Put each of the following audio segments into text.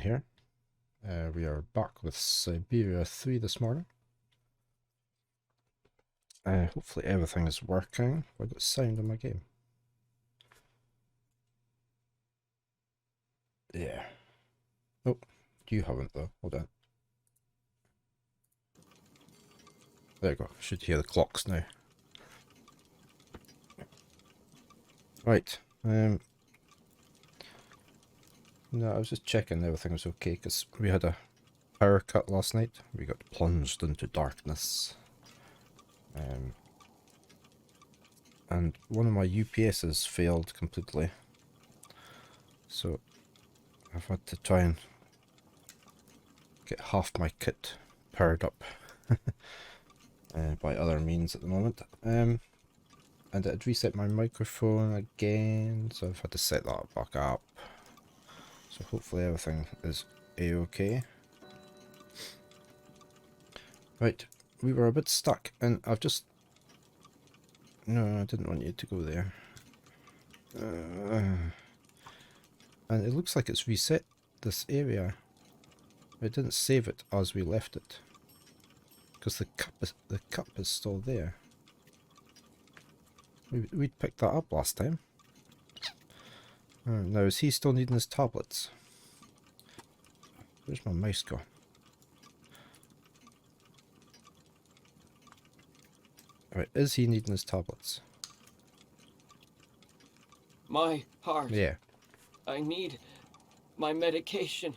here. We are back with Syberia 3 this morning. Hopefully everything is working. I've got sound in my game. Yeah. Oh, you haven't though. Hold on. There you go. Should hear the clocks now. Right. No, I was just checking everything was okay because we had a power cut last night. We got plunged into darkness. And one of my UPSs failed completely. So I've had to try and get half my kit powered up by other means at the moment. And it reset my microphone again, so I've had to set that back up. So hopefully everything is a-okay. Right, we were a bit stuck, and I've just... No, I didn't want you to go there. And it looks like it's reset this area. It didn't save it as we left it, because the cup is still there. We'd picked that up last time. Now, is he still needing his tablets? Where's my mouse go? Right, is he needing his tablets? My heart. Yeah. I need my medication.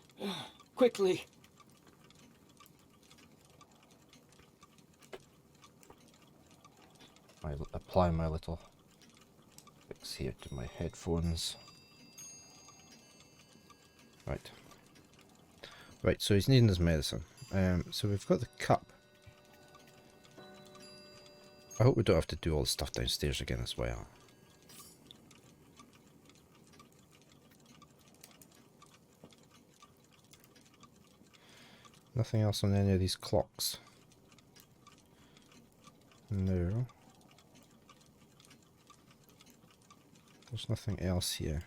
Quickly. I apply my little fix here to my headphones. Right. Right, so he's needing his medicine. So we've got the cup. I hope we don't have to do all the stuff downstairs again as well. Nothing else on any of these clocks. No. There's nothing else here.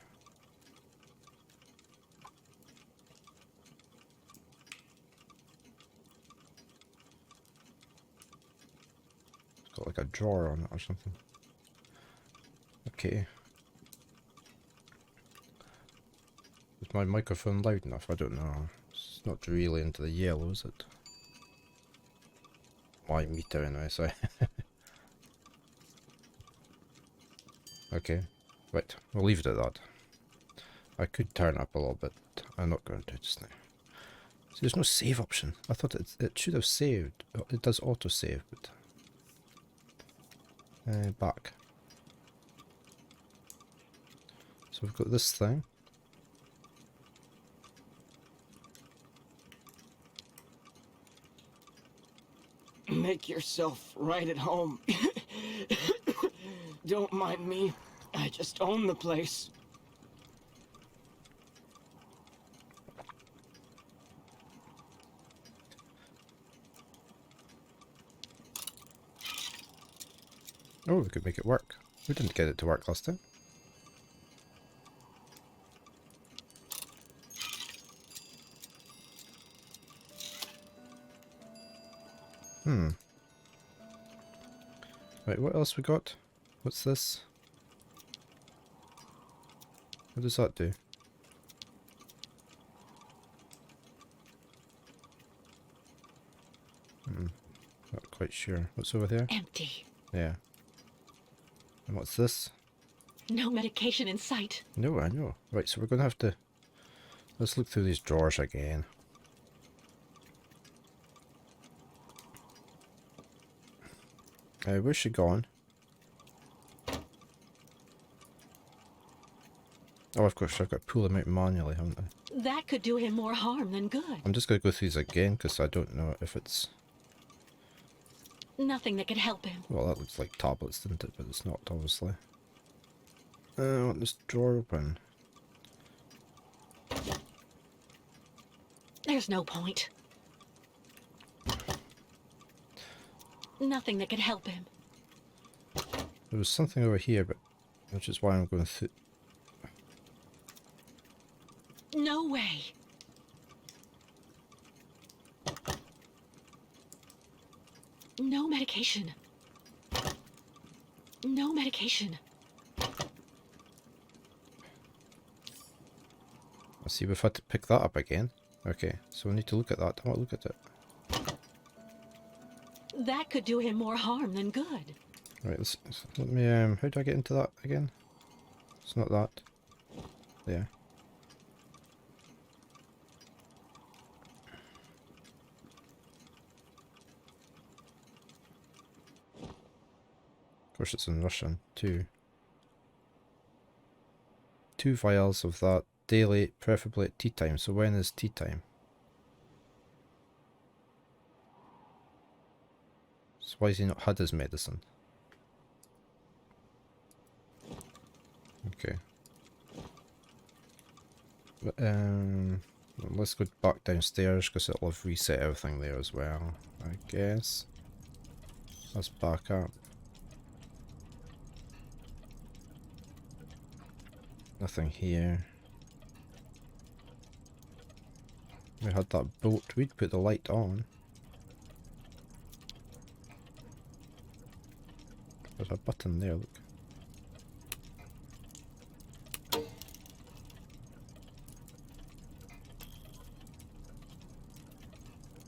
It's got like a drawer on it or something. Okay. Is my microphone loud enough? I don't know. It's not really into the yellow, is it? My meter anyway, sorry. Okay. Right, we'll leave it at that. I could turn up a little bit. I'm not going to just now. So there's no save option. I thought it should have saved. It does auto-save, but... back. So we've got this thing. Make yourself right at home. Don't mind me. I just own the place. Oh, we could make it work. We didn't get it to work last time. Right, what else we got? What's this? What does that do? Not quite sure. What's over there? Empty. Yeah. And what's this? No medication in sight. No, I know. Right, so we're going to have to... Let's look through these drawers again. Where's she gone? Oh, of course, I've got to pull them out manually, haven't I? That could do him more harm than good. I'm just going to go through these again, because I don't know if it's... Nothing that could help him. Well, that looks like tablets, didn't it? But it's not, obviously. I want this drawer open. There's no point. Nothing that could help him. There was something over here, but... Which is why I'm going through... No way. No medication. No medication. I see we've had to pick that up again. Okay, so we need to look at that. I want to look at it. That could do him more harm than good. Right, let me, how do I get into that again? It's not that. There. Of course it's in Russian, too. 2 vials of that daily, preferably at tea time. So when is tea time? So why has he not had his medicine? Okay. But, let's go back downstairs because it'll have reset everything there as well, I guess. Let's back up. Nothing here. We had that boat. We'd put the light on. There's a button there, look.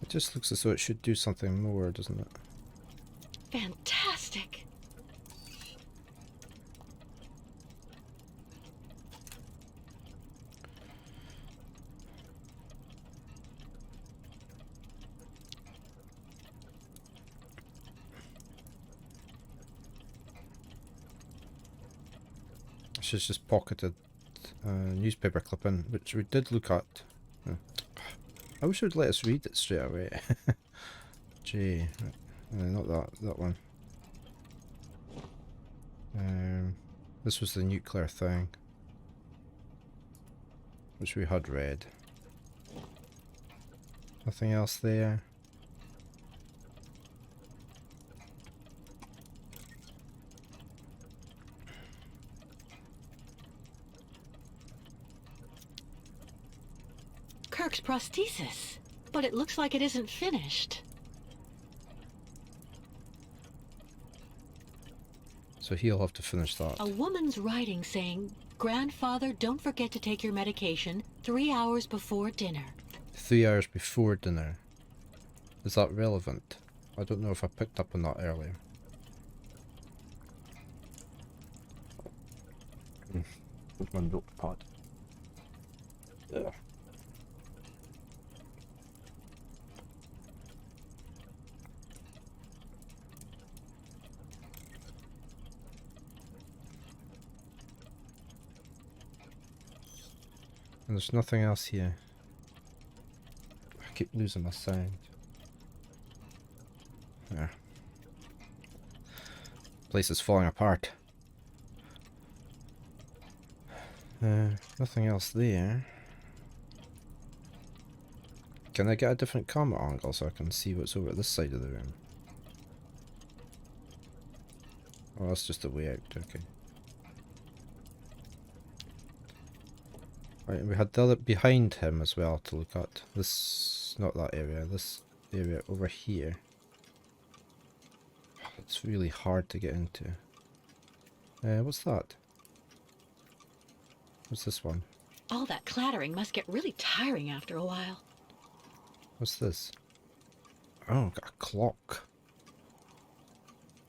It just looks as though it should do something more, doesn't it? Fantastic. She's just pocketed a newspaper clipping, which we did look at. I wish it would let us read it straight away. J. Not that one. This was the nuclear thing, which we had read. Nothing else there. Kirk's prosthesis. But it looks like it isn't finished. So he'll have to finish that. A woman's writing saying, "Grandfather, don't forget to take your medication 3 hours before dinner." 3 hours before dinner. Is that relevant? I don't know if I picked up on that earlier. With my notepad. Yeah. And there's nothing else here. I keep losing my sound. There. Place is falling apart. Nothing else there. Can I get a different camera angle so I can see what's over at this side of the room? Oh, that's just a way out, okay. Right, and we had the other behind him as well to look at. This, not that area, this area over here. It's really hard to get into. What's that? What's this one? All that clattering must get really tiring after a while. What's this? Oh, got a clock.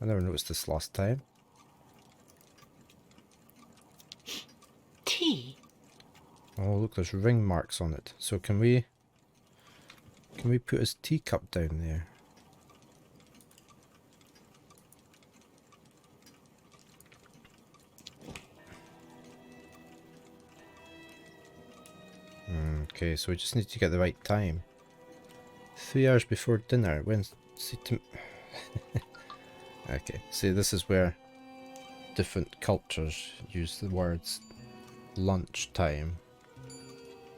I never noticed this last time. Tea. Oh, look, there's ring marks on it. So can we put his teacup down there? Okay, so we just need to get the right time. 3 hours before dinner. When's... See, okay, see, this is where different cultures use the words lunch time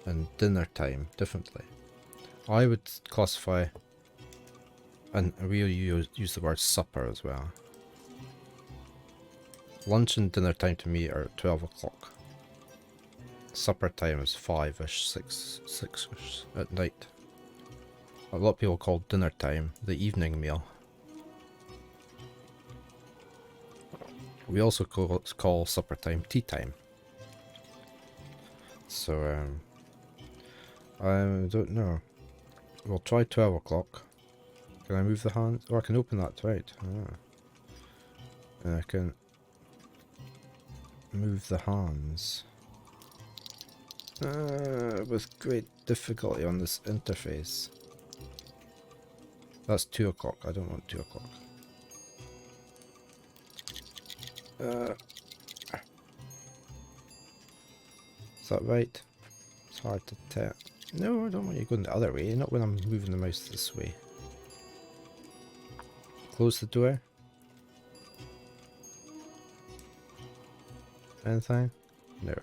and dinner time differently. I would classify, and we use the word supper as well. Lunch and dinner time to me are at 12 o'clock. Supper time is 5ish, 6ish at night. A lot of people call dinner time the evening meal. We also call supper time tea time. So, I don't know. We'll try 12 o'clock. Can I move the hands? Oh, I can open that, right. Ah. And I can move the hands. With great difficulty on this interface. That's 2 o'clock. I don't want 2 o'clock. Is that right? It's hard to tell. No, I don't want you going the other way. Not when I'm moving the mouse this way. Close the door. Anything? No.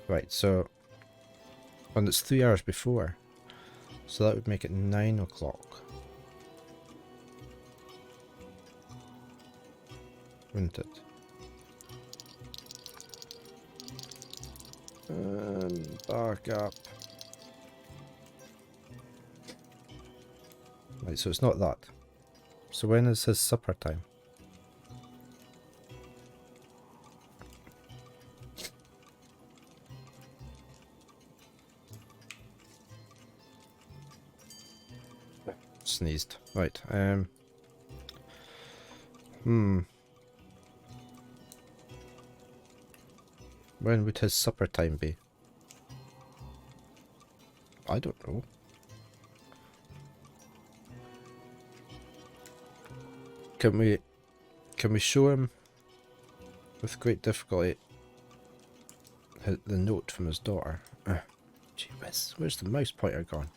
Right, so... And it's 3 hours before. So that would make it 9 o'clock. Wouldn't it? Back up. Right, so it's not that. So when is his supper time? Sneezed. Right, When would his supper time be? I don't know. Can we show him with great difficulty the note from his daughter? Gee whiz, where's the mouse pointer gone?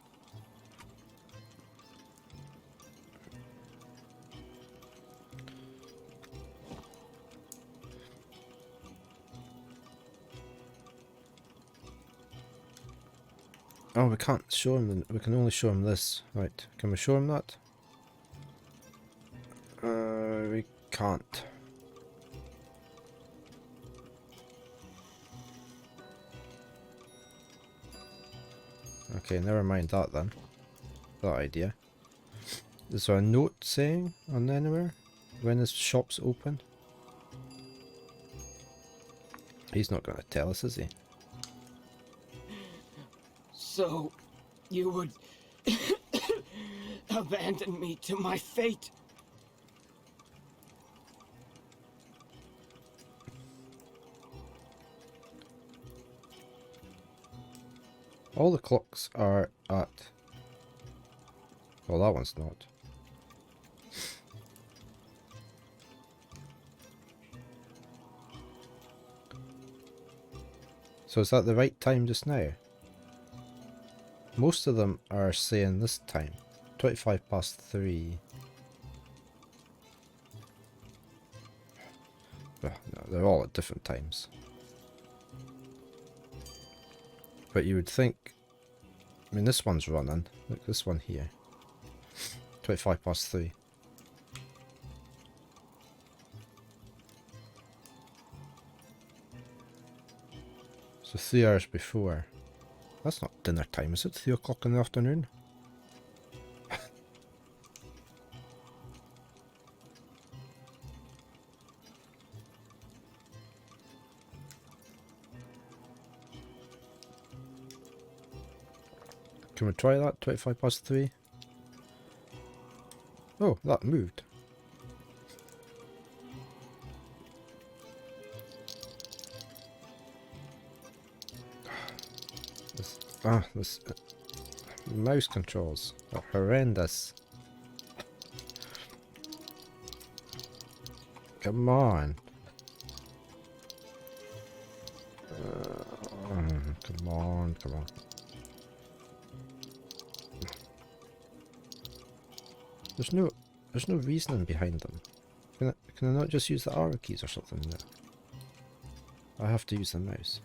Oh, we can't show him, we can only show him this. Right, can we show him that? We can't. Okay, never mind that then. That idea. Is there a note saying on anywhere when his shop's open? He's not going to tell us, is he? So, you would abandon me to my fate? All the clocks are at... Well, that one's not. So is that the right time just now? Most of them are saying this time. 25 past 3. Well, no, they're all at different times. But you would think... I mean, this one's running. Look, this one here. 25 past 3. So 3 hours before. That's not dinner time, is it? 3 o'clock in the afternoon? Can we try that? 25 past 3? Oh, that moved. This mouse controls are horrendous. Come on. Come on, come on. There's no reasoning behind them. Can I not just use the arrow keys or something? No. I have to use the mouse.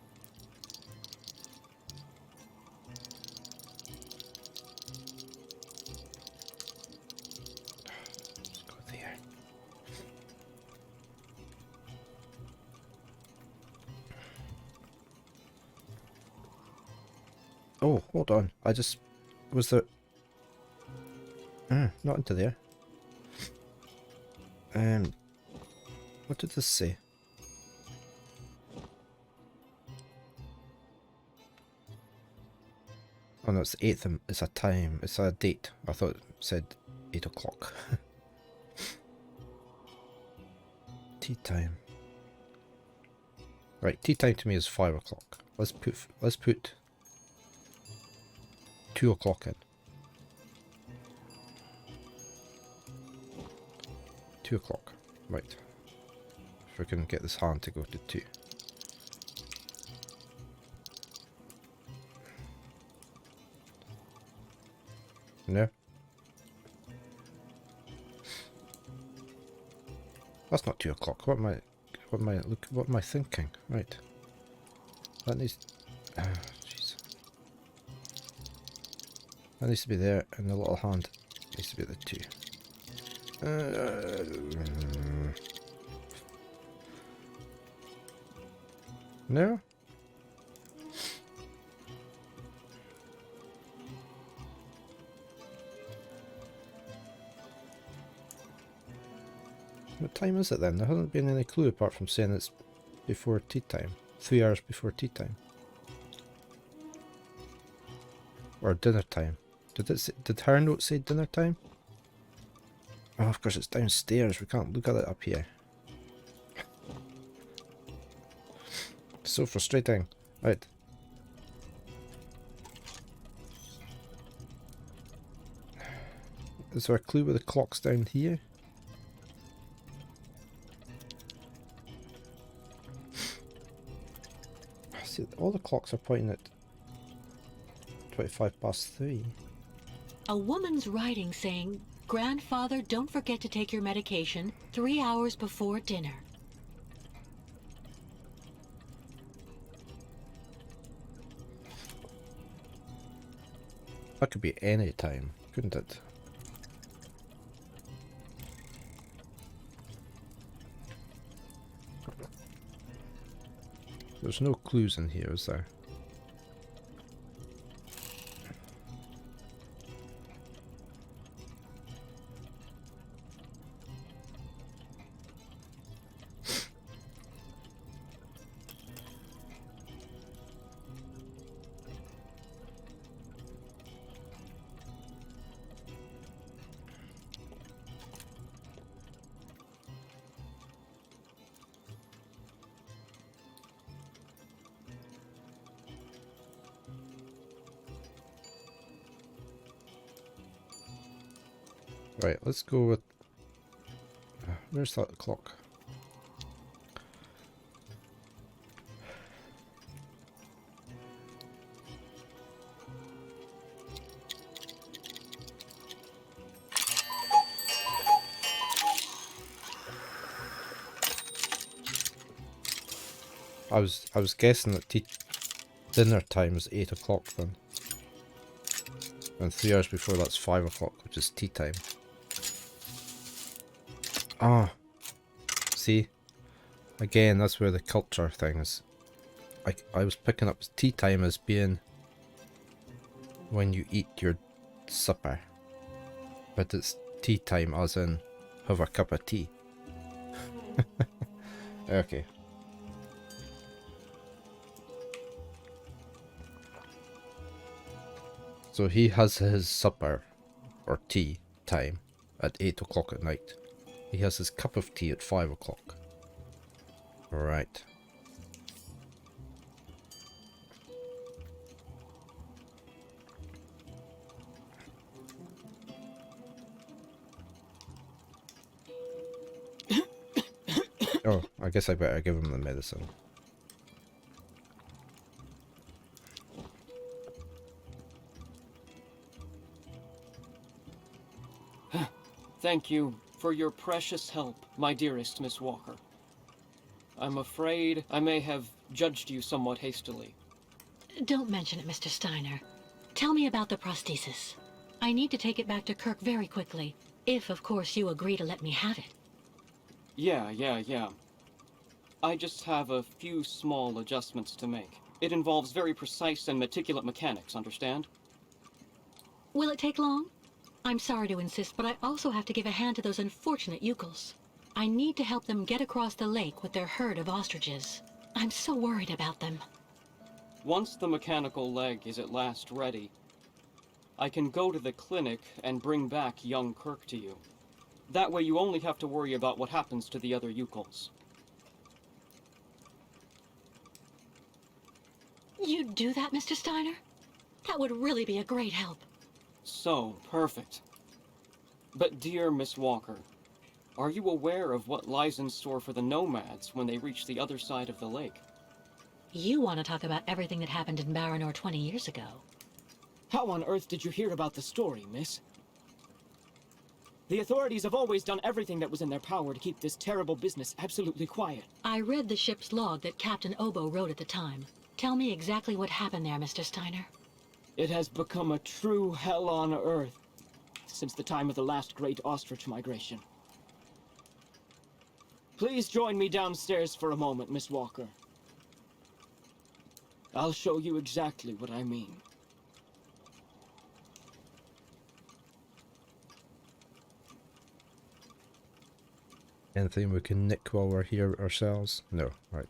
Let's go there. Oh, hold on. Was there... not into there. What did this say? Oh no, it's 8th. It's a time. It's a date. I thought it said 8 o'clock. Tea time. Right, tea time to me is 5 o'clock. Let's put 2 o'clock in. 2 o'clock. Right. If we can get this hand to go to 2. No. That's not 2 o'clock. What am I thinking? Right. That needs jeez. That needs to be there, and the little hand needs to be at the 2. No? What time is it then? There hasn't been any clue apart from saying it's before tea time. 3 hours before tea time. Or dinner time. Did her note say dinner time? Oh, of course it's downstairs. We can't look at it up here. So frustrating. Right. Is there a clue where the clock's down here? See, all the clocks are pointing at 3:25. A woman's writing saying, "Grandfather, don't forget to take your medication 3 hours before dinner." That could be any time, couldn't it? There's no clues in here, is there? Right, let's go with... where's that clock? I was guessing that dinner time is 8 o'clock then. And 3 hours before that's 5 o'clock, which is tea time. Ah, see, again, that's where the culture thing is. I was picking up tea time as being when you eat your supper, but it's tea time as in have a cup of tea. Okay. So he has his supper or tea time at 8 o'clock at night. He has his cup of tea at 5 o'clock. Right. Oh, I guess I better give him the medicine. Thank you for your precious help, my dearest Miss Walker. I'm afraid I may have judged you somewhat hastily. Don't mention it, Mr. Steiner. Tell me about the prosthesis. I need to take it back to Kirk very quickly, if, of course, you agree to let me have it. Yeah. I just have a few small adjustments to make. It involves very precise and meticulous mechanics, understand? Will it take long? I'm sorry to insist, but I also have to give a hand to those unfortunate Yukos. I need to help them get across the lake with their herd of ostriches. I'm so worried about them. Once the mechanical leg is at last ready, I can go to the clinic and bring back young Kirk to you. That way you only have to worry about what happens to the other Yukons. You'd do that, Mr. Steiner? That would really be a great help. So, perfect. But dear Miss Walker, are you aware of what lies in store for the nomads when they reach the other side of the lake? You want to talk about everything that happened in Baranor 20 years ago. How on earth did you hear about the story, miss? The authorities have always done everything that was in their power to keep this terrible business absolutely quiet. I read the ship's log that Captain Obo wrote at the time. Tell me exactly what happened there, Mr. Steiner. It has become a true hell on earth since the time of the last great ostrich migration. Please join me downstairs for a moment, Miss Walker. I'll show you exactly what I mean. Anything we can nick while we're here ourselves? No, right.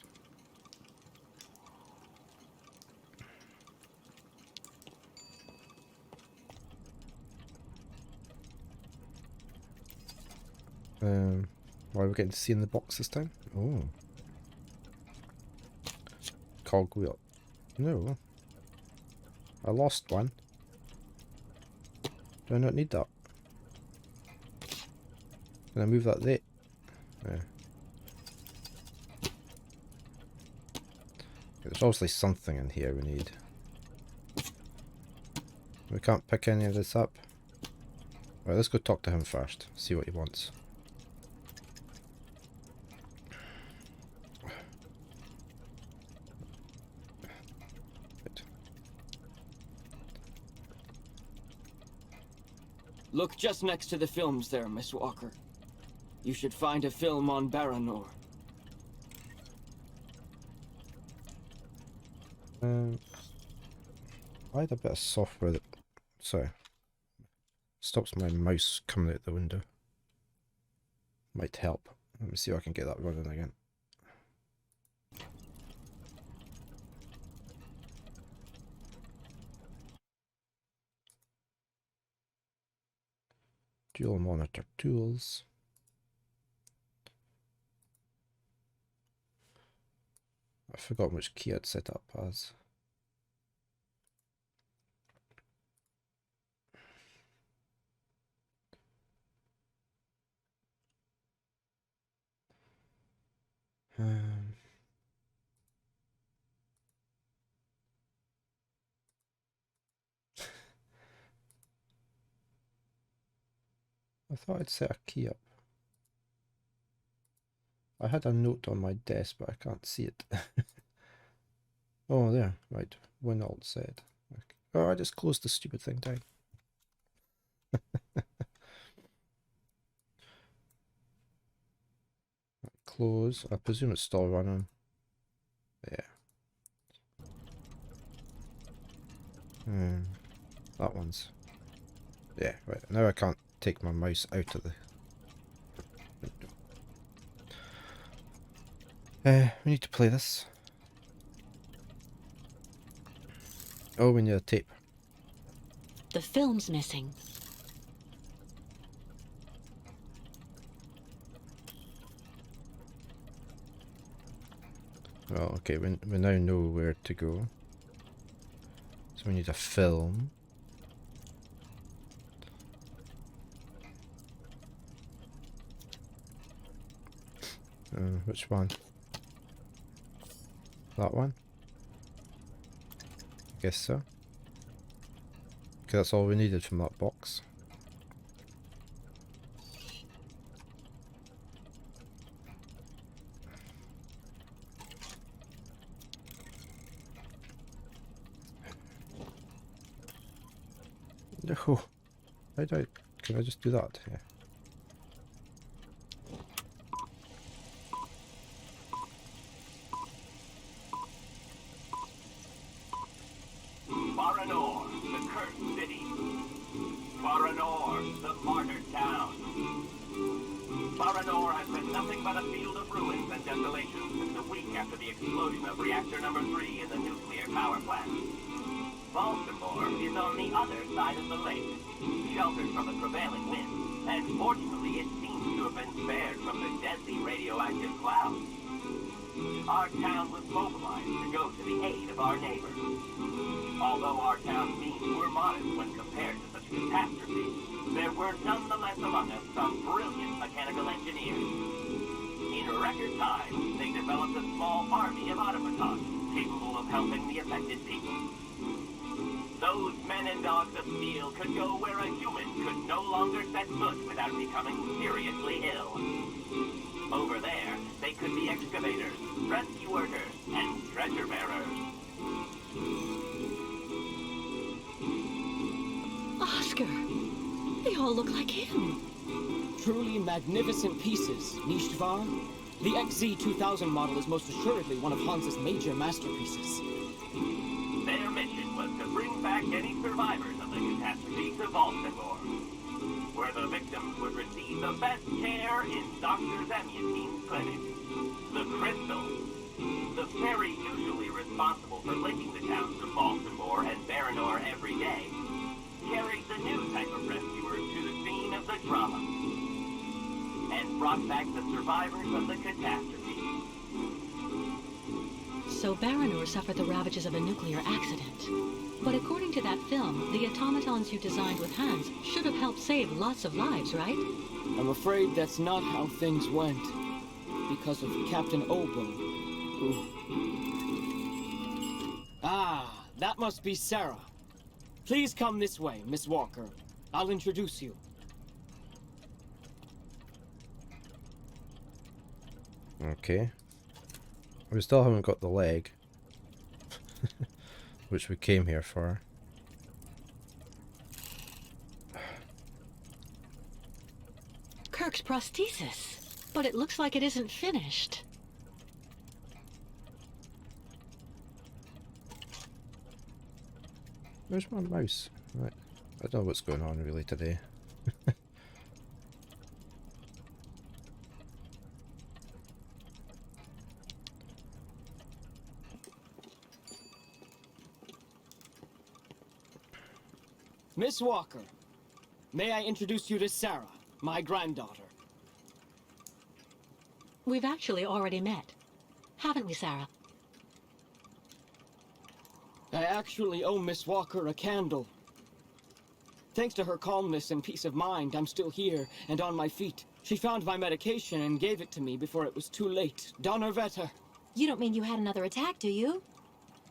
What are we getting to see in the box this time? Oh. Cogwheel. No. I lost one. Do I not need that? Can I move that there? Yeah. There's obviously something in here we need. We can't pick any of this up. Right, let's go talk to him first. See what he wants. Look just next to the films there, Miss Walker. You should find a film on Baranor. I had a bit of software that, sorry, stops my mouse coming out the window. Might help. Let me see if I can get that running again. Dual monitor tools. I forgot which key I'd set up as. I thought I'd set a key up. I had a note on my desk, but I can't see it. Oh, there. Right. When alt said. Okay. Oh, I just closed the stupid thing down. Close. I presume it's still running. Yeah. That one's. Yeah, right. Now I can't take my mouse out of the window. We need to play this. Oh, we need a tape. The film's missing. Well, okay, we now know where to go. So we need a film. Which one? That one? I guess so. Okay, that's all we needed from that box. No. Can I just do that? Yeah. Baranor, the cursed city. Baranor, the martyred town. Baranor has been nothing nothing but a field of ruins and desolation since a week after the explosion of reactor number 3 in the nuclear power plant. Baltimore is on the other side of the lake, sheltered from the prevailing wind, and fortunately it seems to have been spared from the deadly radioactive clouds. Our town was mobilized to go to the aid of our neighbors. Although our town's means were modest when compared to such catastrophe, there were nonetheless among us some brilliant mechanical engineers. In record time, they developed a small army of automatons capable of helping the affected people. Those men and dogs of steel could go where a human could no longer set foot without becoming seriously ill. Over there, they could be excavators, rescue workers, and treasure bearers. Oscar! They all look like him. Truly magnificent pieces, nicht wahr? The XZ-2000 model is most assuredly one of Hans's major masterpieces. Their mission was to bring back any survivors of the catastrophe to Baltimore, where the victims would receive the best care in Dr. Zamyatin's clinic. The Crystal, the ferry usually responsible for linking the towns of Baltimore and Baranor every day, carried the new type of rescuers to the scene of the drama, and brought back the survivors of the catastrophe. So Baranor suffered the ravages of a nuclear accident. But according to that film, the automatons you designed with Hans should have helped save lots of lives, right? I'm afraid that's not how things went. Because of Captain Obo, who... Ah, that must be Sarah. Please come this way, Miss Walker. I'll introduce you. Okay. We still haven't got the leg. Which we came here for. Kirk's prosthesis. But it looks like it isn't finished. Where's my mouse? Right. I don't know what's going on really today. Miss Walker, may I introduce you to Sarah, my granddaughter? We've actually already met. Haven't we, Sarah? I actually owe Miss Walker a candle. Thanks to her calmness and peace of mind, I'm still here and on my feet. She found my medication and gave it to me before it was too late. Donnerwetter. You don't mean you had another attack, do you?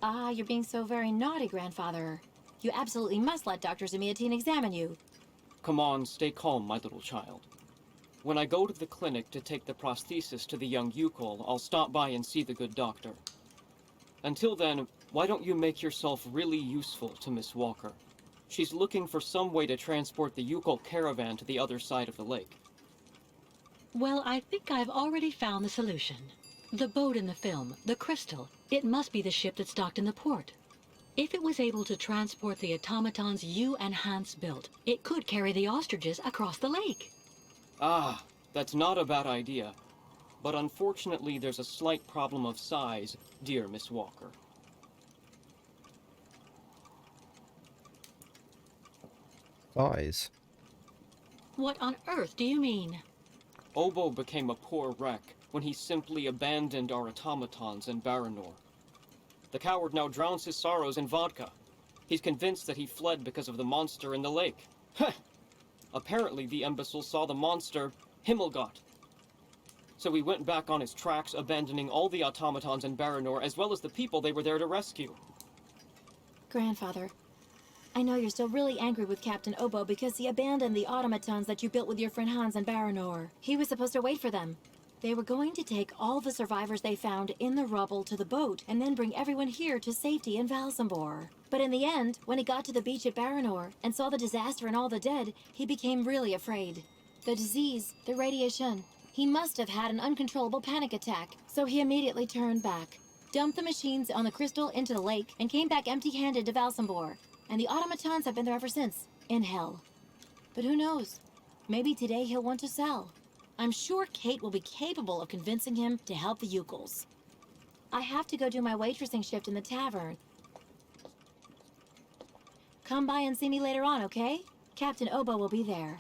Ah, you're being so very naughty, Grandfather. You absolutely must let Dr. Zamyatin examine you. Come on, stay calm, my little child. When I go to the clinic to take the prosthesis to the young Yukol, I'll stop by and see the good doctor. Until then, why don't you make yourself really useful to Miss Walker? She's looking for some way to transport the Yukol caravan to the other side of the lake. Well, I think I've already found the solution. The boat in the film, the Crystal, it must be the ship that's docked in the port. If it was able to transport the automatons you and Hans built, it could carry the ostriches across the lake. Ah, that's not a bad idea. But unfortunately, there's a slight problem of size, dear Miss Walker. Size? What on earth do you mean? Obo became a poor wreck when he simply abandoned our automatons in Baranor. The coward now drowns his sorrows in vodka. He's convinced that he fled because of the monster in the lake. Heh! Apparently the imbecile saw the monster, Himmelgott. So he went back on his tracks, abandoning all the automatons in Baranor, as well as the people they were there to rescue. Grandfather, I know you're still really angry with Captain Obo because he abandoned the automatons that you built with your friend Hans in Baranor. He was supposed to wait for them. They were going to take all the survivors they found in the rubble to the boat and then bring everyone here to safety in Valsambor. But in the end, when he got to the beach at Baranor and saw the disaster and all the dead, he became really afraid. The disease, the radiation, he must have had an uncontrollable panic attack, so he immediately turned back, dumped the machines on the Crystal into the lake, and came back empty-handed to Valsambor. And the automatons have been there ever since, in hell. But who knows? Maybe today he'll want to sell. I'm sure Kate will be capable of convincing him to help the Yukels. I have to go do my waitressing shift in the tavern. Come by and see me later on, okay? Captain Obo will be there.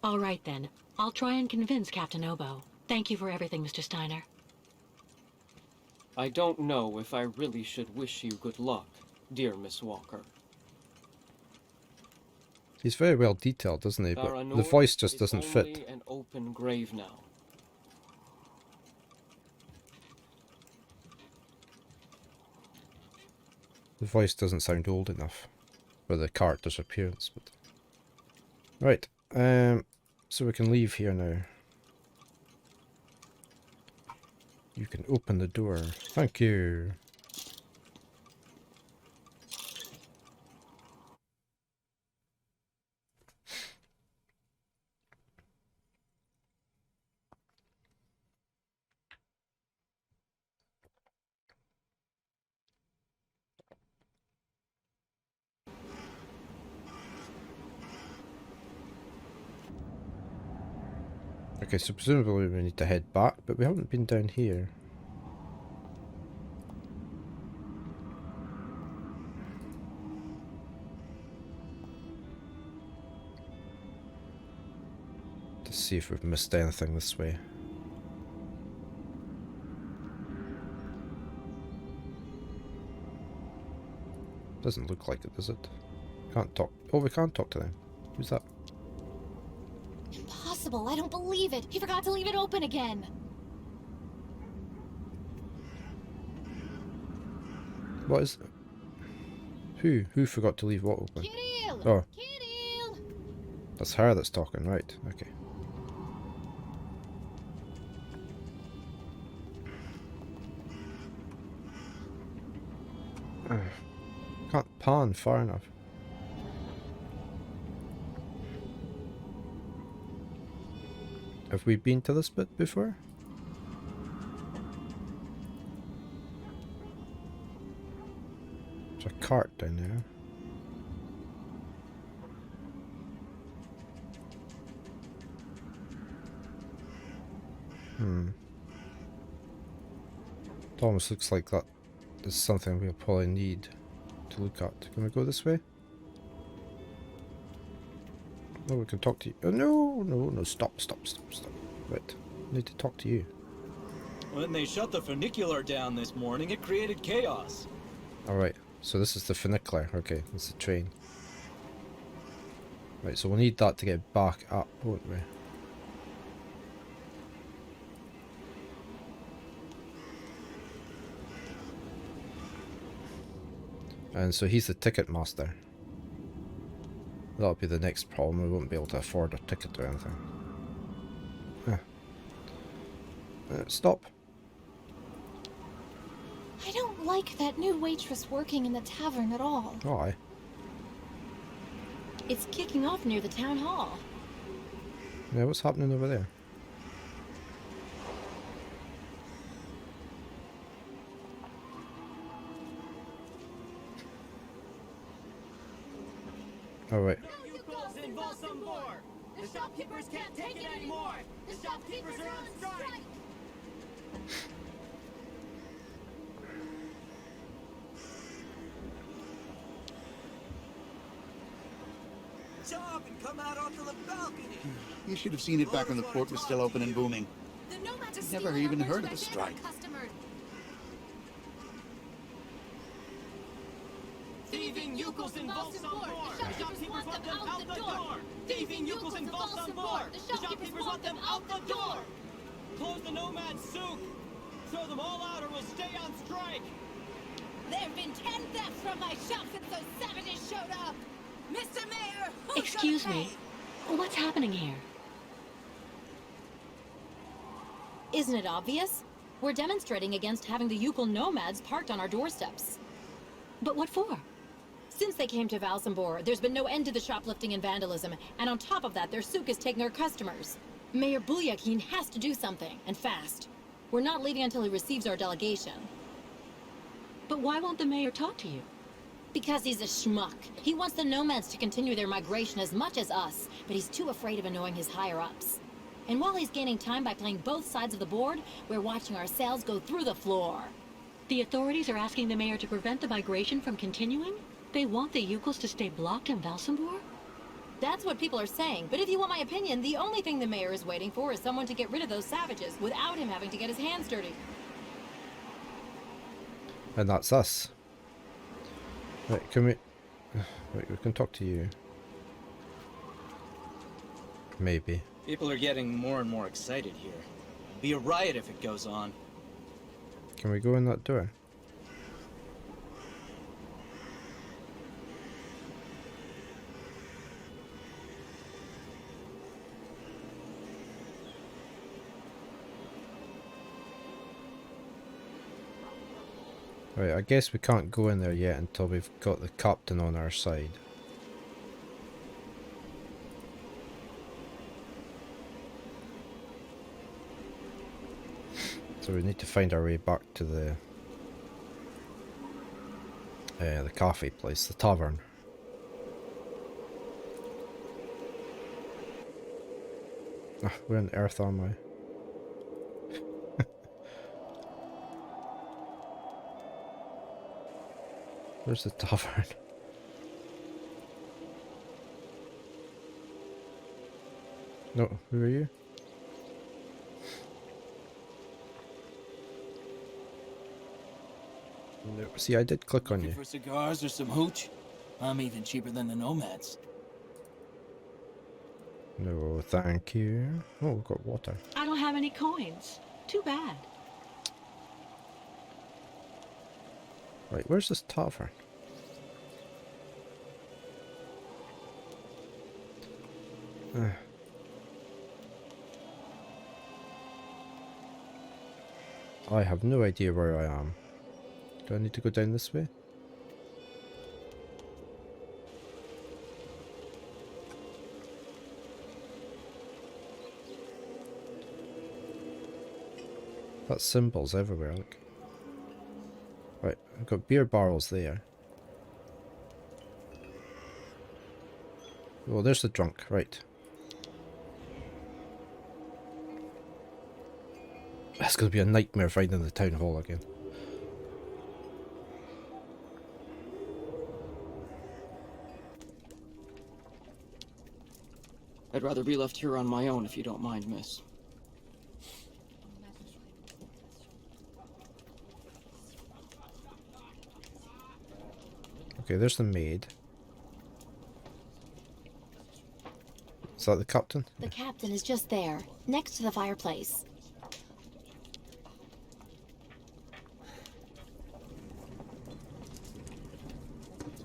All right, then. I'll try and convince Captain Obo. Thank you for everything, Mr. Steiner. I don't know if I really should wish you good luck, dear Miss Walker. He's very well detailed, doesn't he? But the Baranor voice just is doesn't only fit. an open grave now. The voice doesn't sound old enough for the character's appearance. But right, so we can leave here now. You can open the door. Thank you. Okay, so presumably we need to head back, but we haven't been down here. To see if we've missed anything this way. Doesn't look like it, does it? Can't talk. Oh, we can't talk to them. Who's that? Impossible, I don't believe it. He forgot to leave it open again. What is... Who forgot to leave what open? Kirill! Oh, Kirill! that's her that's talking, right, okay. Can't pan far enough. Have we been to this bit before? There's a cart down there. It almost looks like that is something we'll probably need to look at. Can we go this way? Oh, we can talk to you. Oh, no, stop. Right, I need to talk to you. When they shut the funicular down this morning, it created chaos. Alright, so this is the funicular. Okay, that's the train. Right, so we'll need that to get back up, won't we? And so he's the ticket master. That'll be the next problem. We won't be able to afford a ticket or anything. Stop. I don't like that new waitress working in the tavern at all. Oh, aye. It's kicking off near the town hall. Yeah, what's happening over there? Alright. The shopkeepers can't take it anymore! The shopkeepers are on strike! Jump and come out onto the balcony! You should have seen it back when the port was still open and booming. The nomads are Never stealing even our heard of a merchandise and our strike. customers. Thieving Yukels and Volsambor! The shopkeepers want them out the door! Thieving Yukels and Volsambor! The shopkeepers want them out the door! Close the Nomad souk! Throw them all out or we'll stay on strike! There have been 10 thefts from my shop since those savages showed up! Mr. Mayor, who's Excuse gonna me. pay? What's happening here? Isn't it obvious? We're demonstrating against having the Yukel nomads parked on our doorsteps. But what for? Since they came to Valsambor, there's been no end to the shoplifting and vandalism, and on top of that, their souk is taking our customers. Mayor Bulyakin has to do something, and fast. We're not leaving until he receives our delegation. But why won't the mayor talk to you? Because he's a schmuck. He wants the nomads to continue their migration as much as us, but he's too afraid of annoying his higher-ups. And while he's gaining time by playing both sides of the board, we're watching our sails go through the floor. The authorities are asking the mayor to prevent the migration from continuing? They want the Yukos to stay blocked in Valsambor? That's what people are saying, but if you want my opinion, the only thing the mayor is waiting for is someone to get rid of those savages without him having to get his hands dirty. And that's us. Right, can we... Wait, we can talk to you. Maybe. People are getting more and more excited here. It'll be a riot if it goes on. Can we go in that door? Right, I guess we can't go in there yet until we've got the captain on our side. So we need to find our way back to the cafe place, the tavern. Ah, where on earth am I? Where's the tavern? No, who are you? No, see, I did click on you. For cigars or some hooch? I'm even cheaper than the nomads. No, thank you. Oh, we've got water. I don't have any coins. Too bad. Right, where's this tavern? I have no idea where I am. Do I need to go down this way? That's symbols everywhere, look. Right, I've got beer barrels there. Oh, there's the drunk, right. That's going to be a nightmare finding the town hall again. I'd rather be left here on my own if you don't mind, miss. Okay, there's the maid. Is that the captain? The captain is just there, next to the fireplace.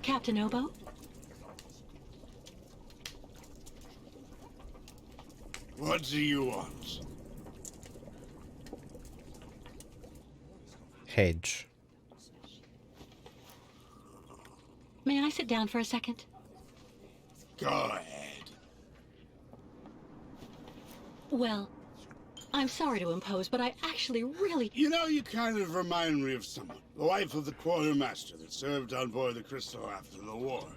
Captain Obo? What do you want? Hedge. May I sit down for a second? Go ahead. Well, I'm sorry to impose, but I actually really... You know, you kind of remind me of someone. The wife of the quartermaster that served on board the Crystal after the war.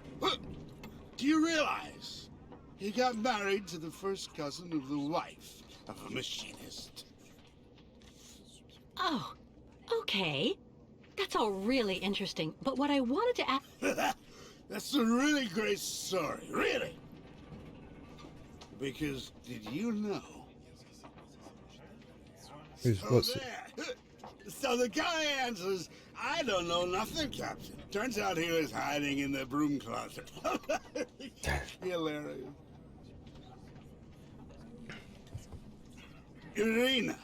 Do you realize he got married to the first cousin of the wife of a machinist? Oh, okay. That's all really interesting, but what I wanted to ask... That's a really great story, really. Because did you know? What's it? So the guy answers, I don't know nothing, Captain. Turns out he was hiding in the broom closet. Hilarious. Irina,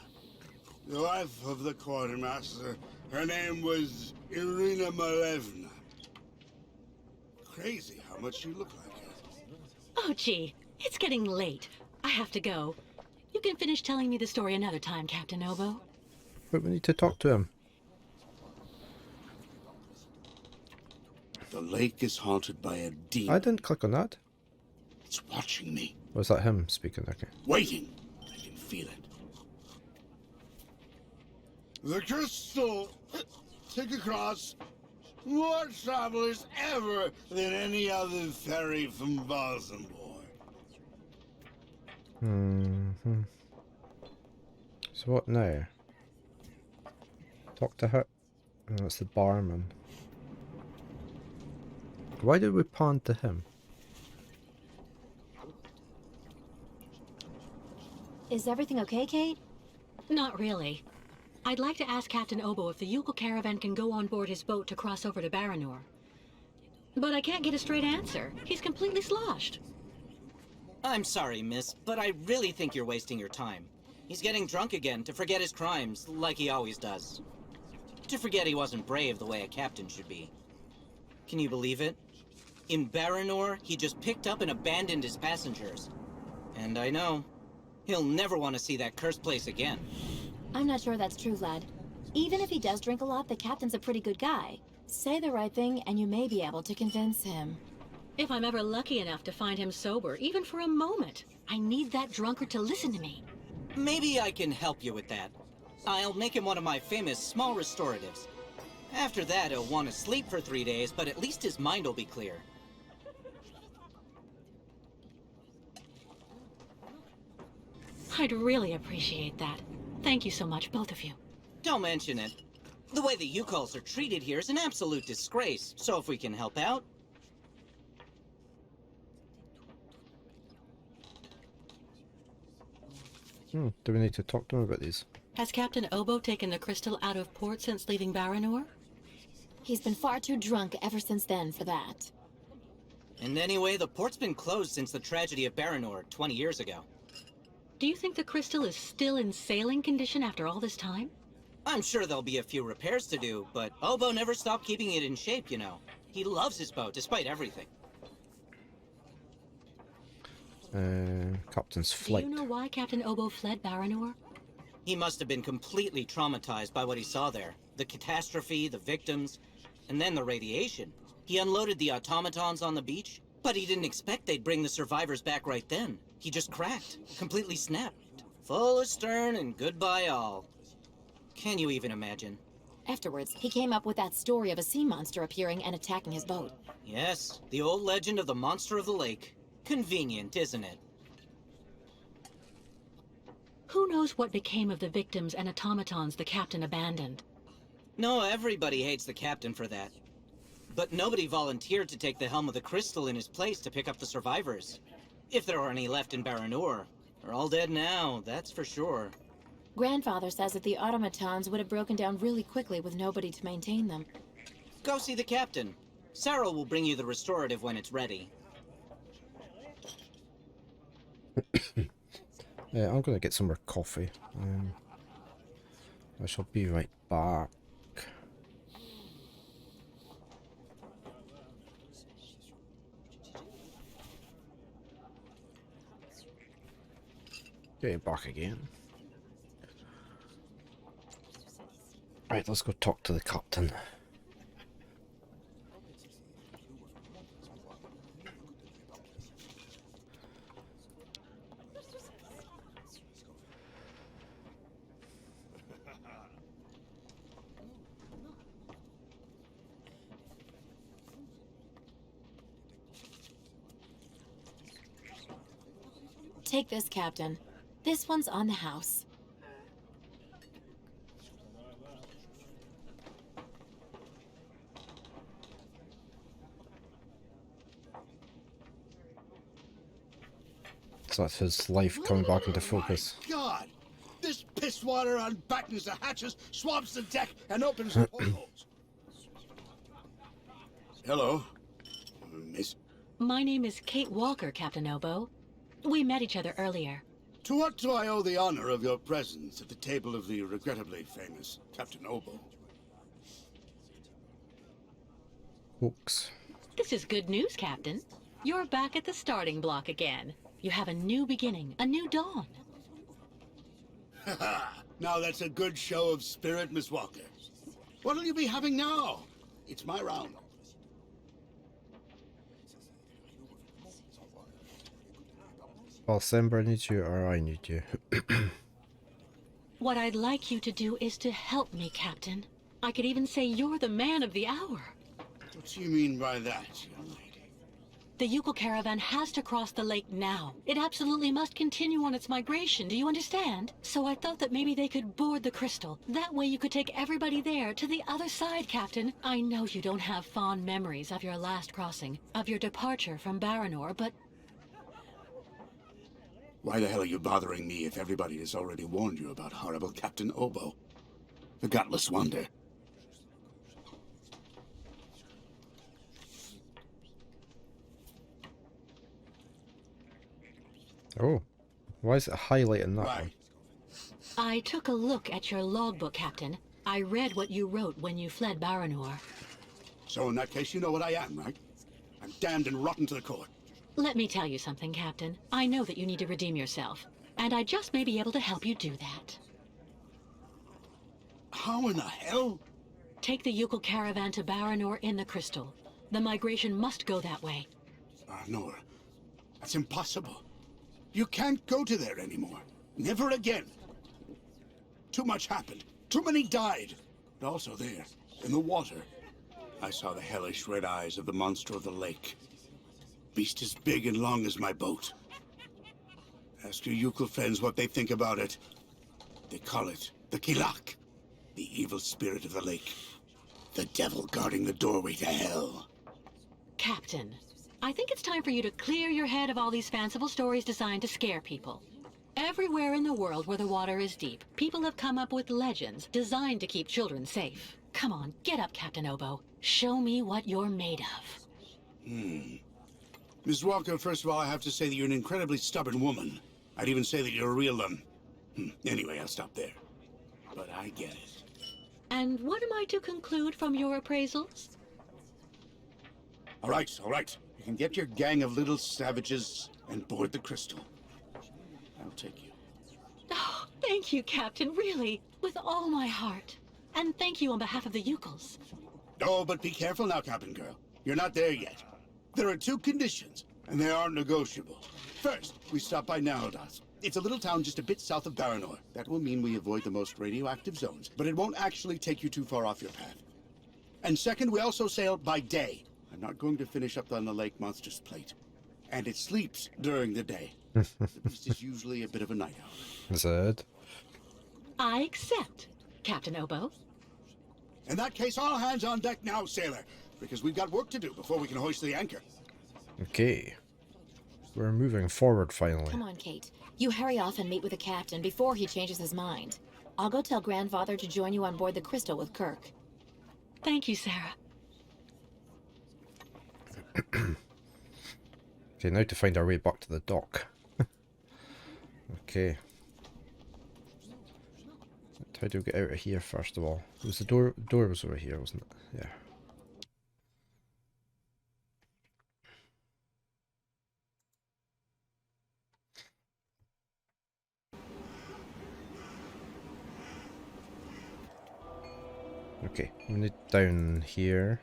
the wife of the quartermaster, her name was Irina Malevna. Crazy how much you look like her. Oh, gee, it's getting late. I have to go. You can finish telling me the story another time, Captain Obo. But we need to talk to him. The lake is haunted by a demon. I didn't click on that. It's watching me. Was that him speaking? Okay. Waiting. I can feel it. The crystal. Take across. More travelers ever than any other ferry from Baltimore. So what now? Talk to her? Oh, that's the barman. Why did we pawn to him? Is everything okay, Kate? Not really. I'd like to ask Captain Obo if the Yukon caravan can go on board his boat to cross over to Baranor. But I can't get a straight answer. He's completely sloshed. I'm sorry, miss, but I really think you're wasting your time. He's getting drunk again to forget his crimes, like he always does. To forget he wasn't brave the way a captain should be. Can you believe it? In Baranor, he just picked up and abandoned his passengers. And I know, he'll never want to see that cursed place again. I'm not sure that's true, lad. Even if he does drink a lot, the captain's a pretty good guy. Say the right thing, and you may be able to convince him. If I'm ever lucky enough to find him sober, even for a moment, I need that drunkard to listen to me. Maybe I can help you with that. I'll make him one of my famous small restoratives. After that, he'll want to sleep for 3 days, but at least his mind will be clear. I'd really appreciate that. Thank you so much, both of you. Don't mention it. The way the Yukols are treated here is an absolute disgrace, so if we can help out... Do we need to talk to him about these? Has Captain Obo taken the crystal out of port since leaving Baranor? He's been far too drunk ever since then for that. And anyway, the port's been closed since the tragedy of Baranor 20 years ago. Do you think the crystal is still in sailing condition after all this time? I'm sure there'll be a few repairs to do, but Obo never stopped keeping it in shape, you know. He loves his boat, despite everything. Captain's flight. Do you know why Captain Obo fled Baranor? He must have been completely traumatized by what he saw there. The catastrophe, the victims, and then the radiation. He unloaded the automatons on the beach, but he didn't expect they'd bring the survivors back right then. He just cracked, completely snapped. Full astern and goodbye all. Can you even imagine? Afterwards, he came up with that story of a sea monster appearing and attacking his boat. Yes, the old legend of the monster of the lake. Convenient, isn't it? Who knows what became of the victims and automatons the captain abandoned? No, everybody hates the captain for that. But nobody volunteered to take the helm of the crystal in his place to pick up the survivors. If there are any left in Baranor. They're all dead now, that's for sure. Grandfather says that the automatons would have broken down really quickly with nobody to maintain them. Go see the captain. Sarah will bring you the restorative when it's ready. Yeah, I'm gonna get some more coffee. I shall be right back. Okay, back again. Right, let's go talk to the captain. Take this, Captain. This one's on the house. So that's his life coming back into focus. God! This pisswater unbuttons the hatches, swabs the deck, and opens the portholes. Hello, miss. My name is Kate Walker, Captain Obo. We met each other earlier. To what do I owe the honor of your presence at the table of the regrettably famous Captain Obo? Hooks. This is good news, Captain. You're back at the starting block again. You have a new beginning, a new dawn. Now that's a good show of spirit, Miss Walker. What'll you be having now? It's my round. Well, Syberia needs you or I need you. What I'd like you to do is to help me, Captain. I could even say you're the man of the hour. What do you mean by that, young lady? The Yukon caravan has to cross the lake now. It absolutely must continue on its migration, do you understand? So I thought that maybe they could board the crystal. That way you could take everybody there to the other side, Captain. I know you don't have fond memories of your last crossing, of your departure from Baranor, but... Why the hell are you bothering me if everybody has already warned you about horrible Captain Obo? The gutless wonder. Oh, why is it highlighting that one? I took a look at your logbook, Captain. I read what you wrote when you fled Baranor. So in that case, you know what I am, right? I'm damned and rotten to the core. Let me tell you something, Captain. I know that you need to redeem yourself, and I just may be able to help you do that. How in the hell? Take the Yukon caravan to Baranor in the crystal. The migration must go that way. Baranor? That's impossible. You can't go to there anymore. Never again. Too much happened. Too many died. But also there, in the water, I saw the hellish red eyes of the monster of the lake. Beast as big and long as my boat. Ask your Yukon friends what they think about it. They call it the Kilak, the evil spirit of the lake. The devil guarding the doorway to hell. Captain, I think it's time for you to clear your head of all these fanciful stories designed to scare people. Everywhere in the world where the water is deep, people have come up with legends designed to keep children safe. Come on, get up, Captain Obo. Show me what you're made of. Miss Walker, first of all, I have to say that you're an incredibly stubborn woman. I'd even say that you're a real, Anyway, I'll stop there. But I get it. And what am I to conclude from your appraisals? All right. You can get your gang of little savages and board the crystal. I'll take you. Oh, thank you, Captain, really, with all my heart. And thank you on behalf of the Yukons. Oh, but be careful now, Captain Girl. You're not there yet. There are 2 conditions, and they aren't negotiable. First, we stop by Narrows. It's a little town just a bit south of Baranor. That will mean we avoid the most radioactive zones, but it won't actually take you too far off your path. And second, we also sail by day. I'm not going to finish up on the lake monster's plate. And it sleeps during the day. The beast is usually a bit of a night owl. Zed. I accept, Captain Obo. In that case, all hands on deck now, sailor, because we've got work to do before we can hoist the anchor. Okay. We're moving forward finally. Come on, Kate. You hurry off and meet with the captain before he changes his mind. I'll go tell Grandfather to join you on board the Crystal with Kirk. Thank you, Sarah. Okay, now to find our way back to the dock. Okay. How do we get out of here first of all? It was the door was over here, wasn't it? Yeah. Okay, we need down here.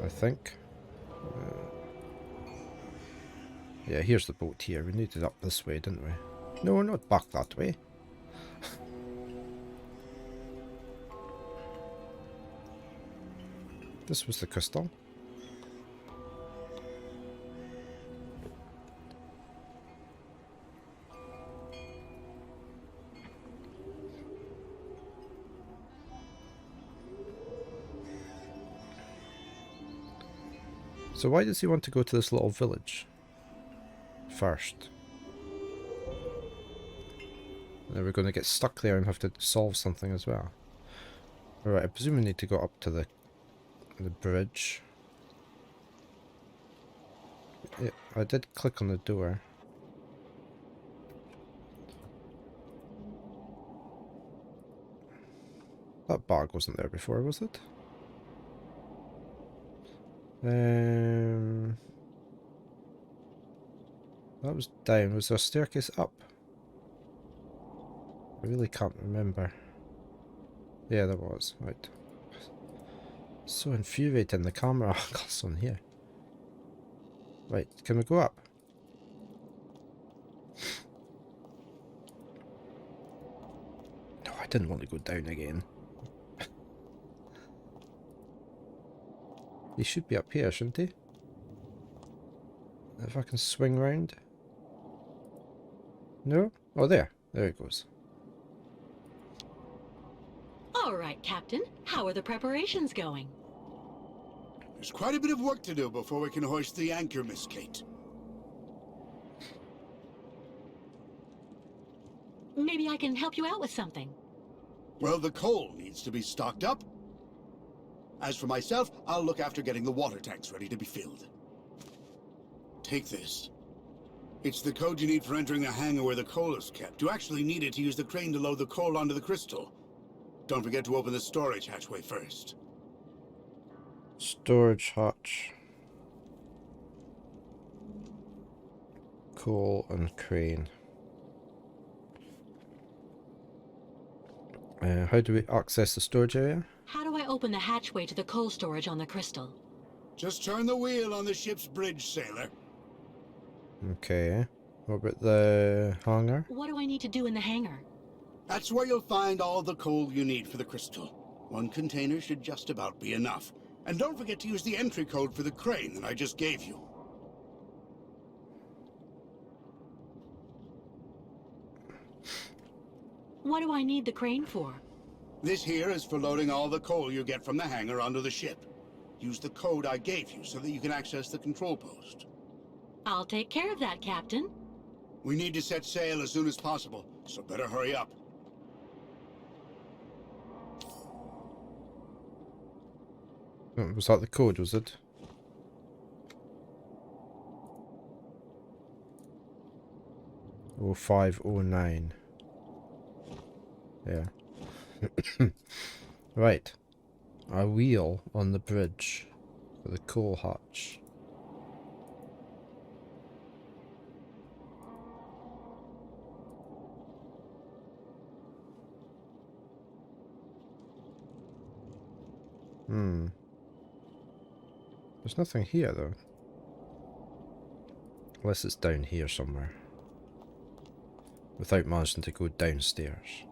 I think. Yeah, here's the boat here. We needed up this way, didn't we? No, not back that way. This was the crystal. So why does he want to go to this little village first? Then we're going to get stuck there and have to solve something as well. Alright, I presume we need to go up to the bridge. Yeah, I did click on the door. That bag wasn't there before, was it? That was down. Was there a staircase up? I really can't remember. Yeah, there was. Right. So infuriating, the camera angles on here. Right, can we go up? No, I didn't want to go down again. He should be up here, shouldn't he? If I can swing round. No? Oh, there. There it goes. All right, Captain. How are the preparations going? There's quite a bit of work to do before we can hoist the anchor, Miss Kate. Maybe I can help you out with something. Well, the coal needs to be stocked up. As for myself, I'll look after getting the water tanks ready to be filled. Take this. It's the code you need for entering the hangar where the coal is kept. You actually need it to use the crane to load the coal onto the crystal. Don't forget to open the storage hatchway first. Storage hatch. Coal and crane. How do we access the storage area? How do I open the hatchway to the coal storage on the crystal? Just turn the wheel on the ship's bridge, sailor. Okay. What about the hangar? What do I need to do in the hangar? That's where you'll find all the coal you need for the crystal. One container should just about be enough. And don't forget to use the entry code for the crane that I just gave you. What do I need the crane for? This here is for loading all the coal you get from the hangar onto the ship. Use the code I gave you so that you can access the control post. I'll take care of that, Captain. We need to set sail as soon as possible, so better hurry up. Oh, was that the code, was it? Oh 0509. Yeah. Right. A wheel on the bridge for the coal hatch. There's nothing here though. Unless it's down here somewhere. Without managing to go downstairs.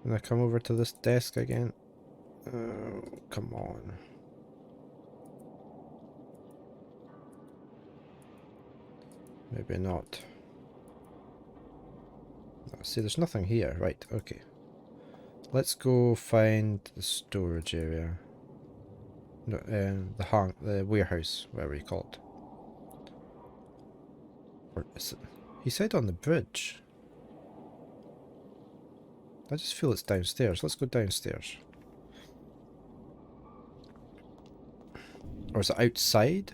And I come over to this desk again. Oh, come on. Maybe not. See, there's nothing here. Right, okay. Let's go find the storage area. No, the warehouse, whatever you call it. Or is it? He said on the bridge. I just feel it's downstairs. Let's go downstairs. Or is it outside?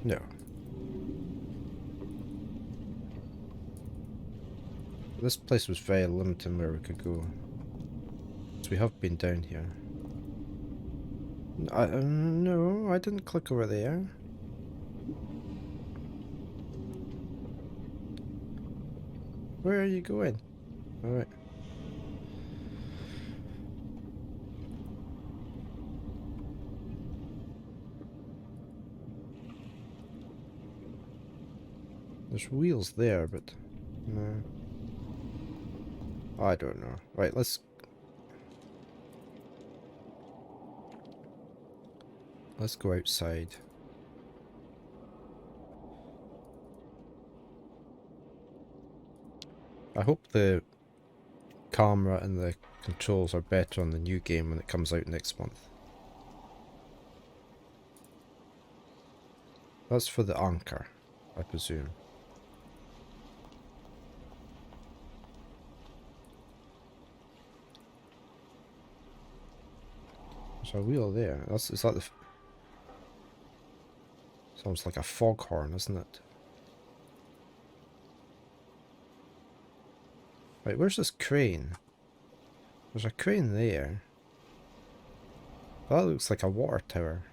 No. This place was very limited where we could go. So we have been down here. No, I didn't click over there. Where are you going? Alright. There's wheels there, but no. I don't know. Right, let's go outside. I hope the camera and the controls are better on the new game when it comes out next month. That's for the anchor, I presume. There's a wheel there. It's like the... Sounds like a foghorn, isn't it? Right, where's this crane? There's a crane there. That looks like a water tower.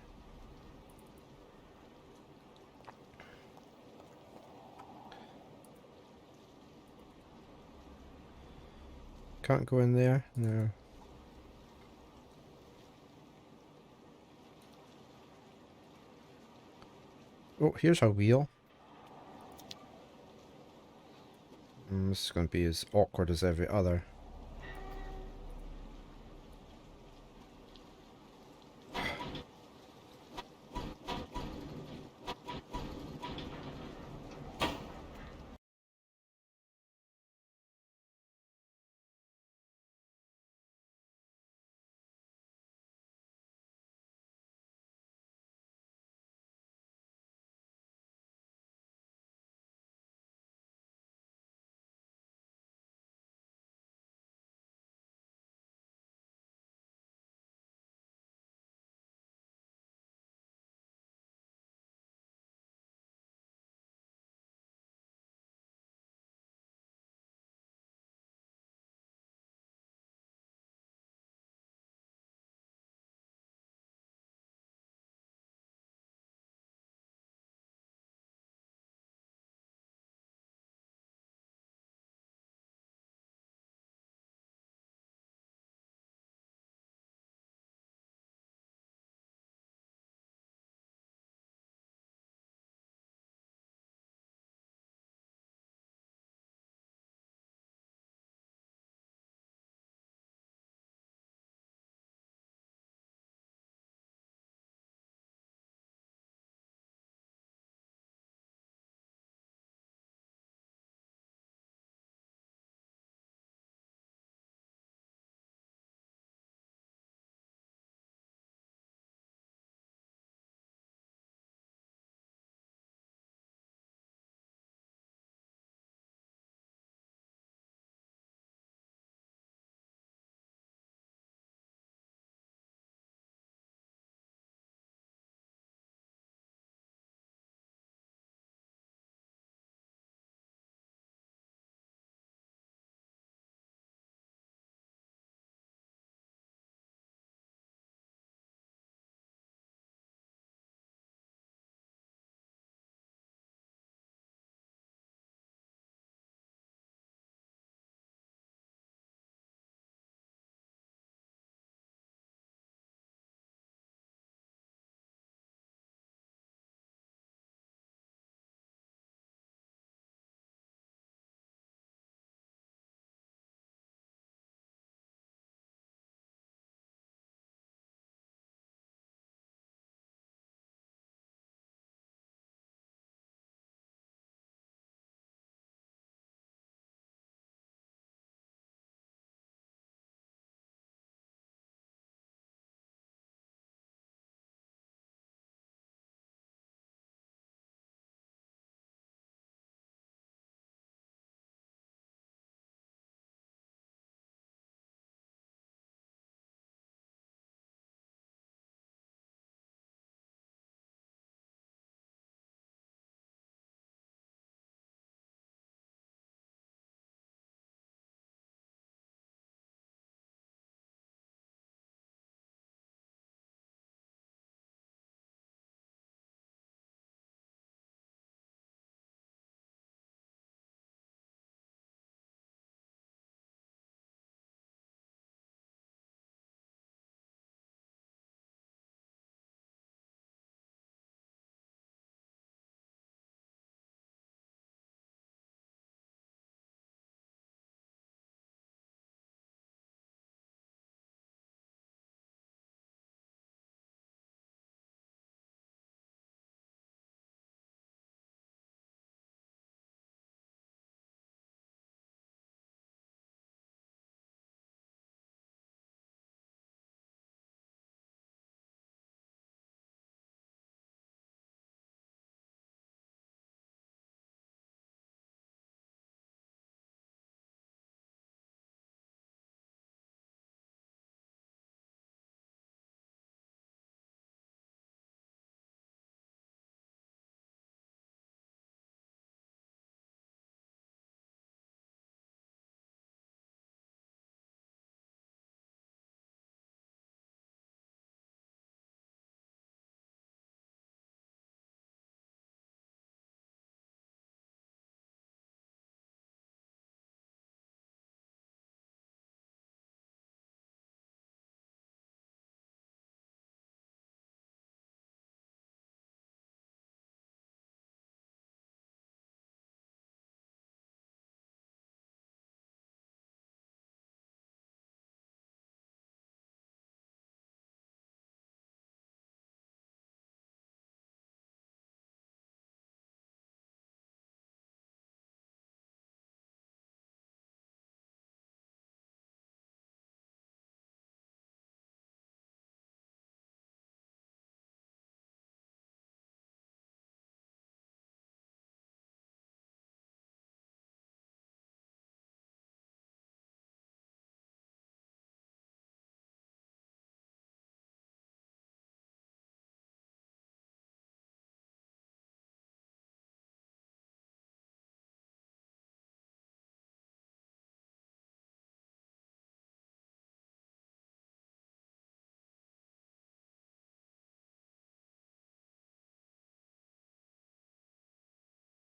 Can't go in there? No. Oh, here's our wheel. This is going to be as awkward as every other.